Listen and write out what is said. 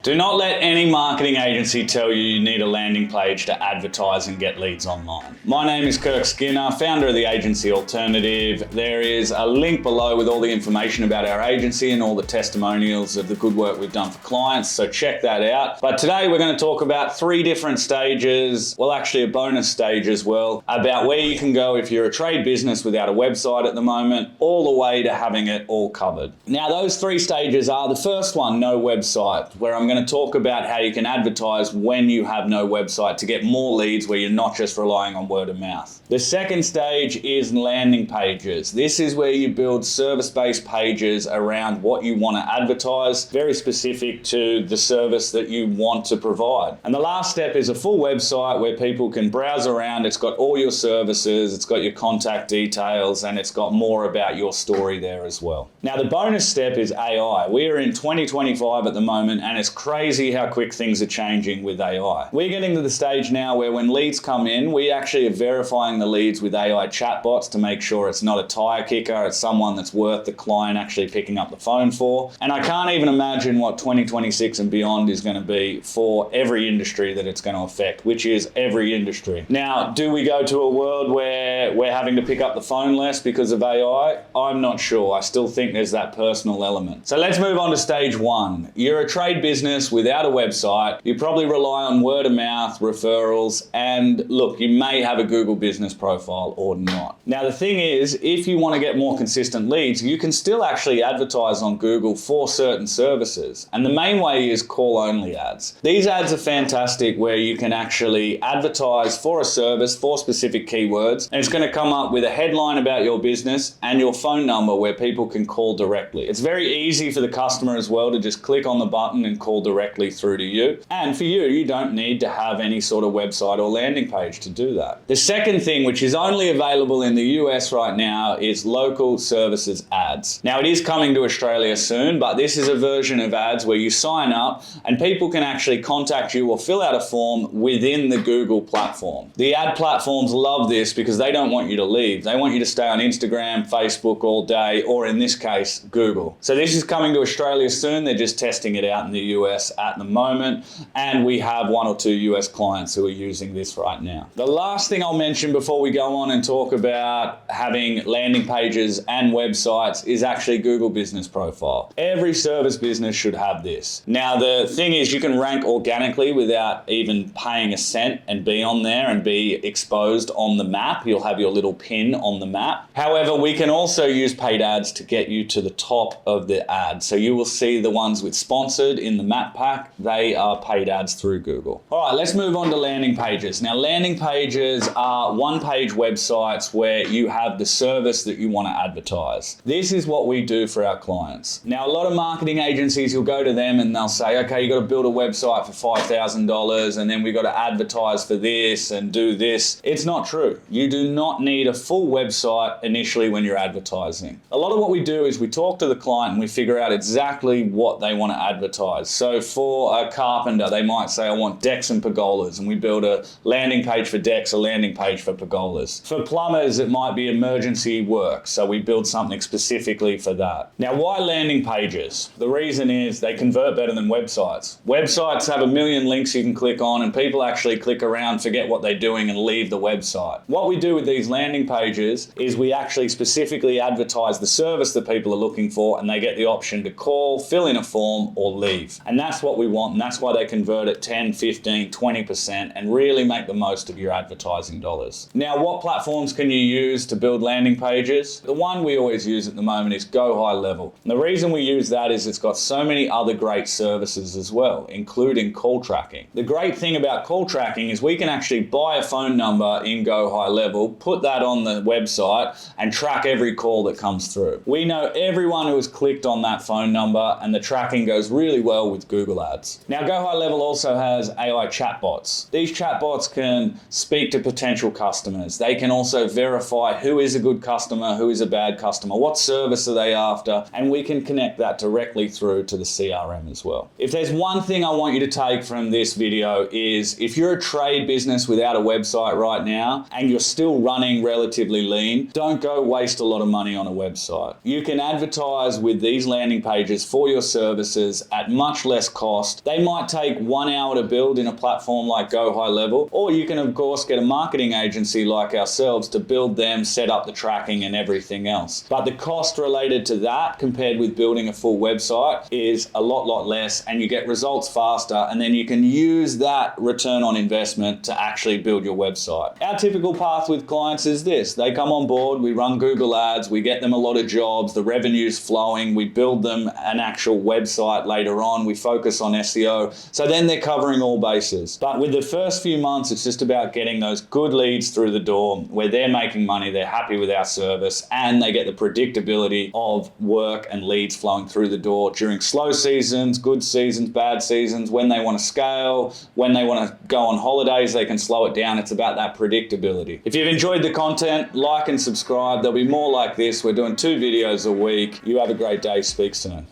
Do not let any marketing agency tell you need a landing page to advertise and get leads online. My name is Kirk Skinner, founder of the Agency Alternative. There is a link below with all the information about our agency and all the testimonials of the good work we've done for clients, so check that out. But today we're going to talk about 3 different stages, well actually a bonus stage as well, about where you can go if you're a trade business without a website at the moment, all the way to having it all covered. Now those 3 stages are, the first one, no website, where I'm going to talk about how you can advertise when you have no website to get more leads where you're not just relying on word of mouth. The second stage is landing pages. This is where you build service-based pages around what you want to advertise, very specific to the service that you want to provide. And the last step is a full website where people can browse around. It's got all your services, it's got your contact details, and it's got more about your story there as well. Now the bonus step is AI. We are in 2025 at the moment, and it's crazy how quick things are changing with AI. We're getting to the stage now where when leads come in, we actually are verifying the leads with AI chatbots to make sure it's not a tire kicker, it's someone that's worth the client actually picking up the phone for. And I can't even imagine what 2026 and beyond is going to be for every industry that it's going to affect, which is every industry. Now, do we go to a world where we're having to pick up the phone less because of AI? I'm not sure. I still think there's that personal element. So let's move on to stage 1. You're a trade business without a website. You probably rely on word of mouth, referrals, and look, you may have a Google business profile or not. Now the thing is, if you want to get more consistent leads, you can still actually advertise on Google for certain services. And the main way is call-only ads. These ads are fantastic where you can actually advertise for a service, for specific keywords, and it's going to come up with a headline about your business and your phone number where people can call directly. It's very easy for the customer as well to just click on the button and call directly through to you. And for you, you don't need to have any sort of website or landing page to do that. The second thing, which is only available in the US right now, is local services ads. Now it is coming to Australia soon, but this is a version of ads where you sign up and people can actually contact you or fill out a form within the Google platform. The ad platforms love this because they don't want you to leave. They want you to stay on Instagram, Facebook all day, or in this case, Google. So this is coming to Australia soon. They're just testing it out in the US at the moment, and we have 1 or 2 US clients who are using this right now. The last thing I'll mention before we go on and talk about having landing pages and websites is actually Google Business Profile. Every service business should have this. Now the thing is, you can rank organically without even paying a cent and be on there and be exposed on the map. You'll have your little pin on the map. However, we can also use paid ads to get you to the top of the ad. So you will see the ones with sponsored in the map pack. They are paid ads through Google. All right, let's move on to landing pages. Now, landing pages are one-page websites where you have the service that you want to advertise. This is what we do for our clients. Now, a lot of marketing agencies, you'll go to them and they'll say, okay, you got to build a website for $5,000 and then we got to advertise for this and do this. It's not true. You do not need a full website initially when you're advertising. A lot of what we do is we talk to the client and we figure out exactly what they want to advertise. So for a carpenter, they might say, I want decks and pergolas, and we build a landing page for decks, a landing page for pergolas. For plumbers, it might be emergency work, so we build something specifically for that. Now, why landing pages? The reason is they convert better than websites. Websites have a million links you can click on, and people actually click around, forget what they're doing, and leave the website. What we do with these landing pages is we actually specifically advertise the service that people are looking for, and they get the option to call, fill in a form, or leave. And that's what we want, and that's why they convert at 10, 15, 20% and really make the most of your advertising dollars. Now, what platforms can you use to build landing pages? The one we always use at the moment is Go High Level. And the reason we use that is it's got so many other great services as well, including call tracking. The great thing about call tracking is we can actually buy a phone number in Go High Level, put that on the website, and track every call that comes through. We know everyone who has clicked on that phone number, and the tracking goes really well with Google Ads. Now, Go High Level also has AI chatbots. These chatbots can speak to potential customers. They can also verify who is a good customer, who is a bad customer, what service are they after, and we can connect that directly through to the CRM as well. If there's one thing I want you to take from this video is, if you're a trade business without a website right now and you're still running relatively lean, don't go waste a lot of money on a website. You can advertise with these landing pages for your services at much less cost. They might take 1 hour to build in a platform like Go High Level, or you can of course get a marketing agency like ourselves to build them, set up the tracking and everything else. But the cost related to that compared with building a full website is a lot less, and you get results faster, and then you can use that return on investment to actually build your website. Our typical path with clients is this: they come on board, we run Google Ads, we get them a lot of jobs, the revenue's flowing, we build them an actual website later on, we focus on SEO, so then they're covering all bases. But with the first few months, it's just about getting those good leads through the door where they're making money, they're happy with our service, and they get the predictability of work and leads flowing through the door during slow seasons, good seasons, bad seasons, when they want to scale, when they want to go on holidays, they can slow it down. It's about that predictability. If you've enjoyed the content, like and subscribe. There'll be more like this. We're doing 2 videos a week. You have a great day. Speak soon.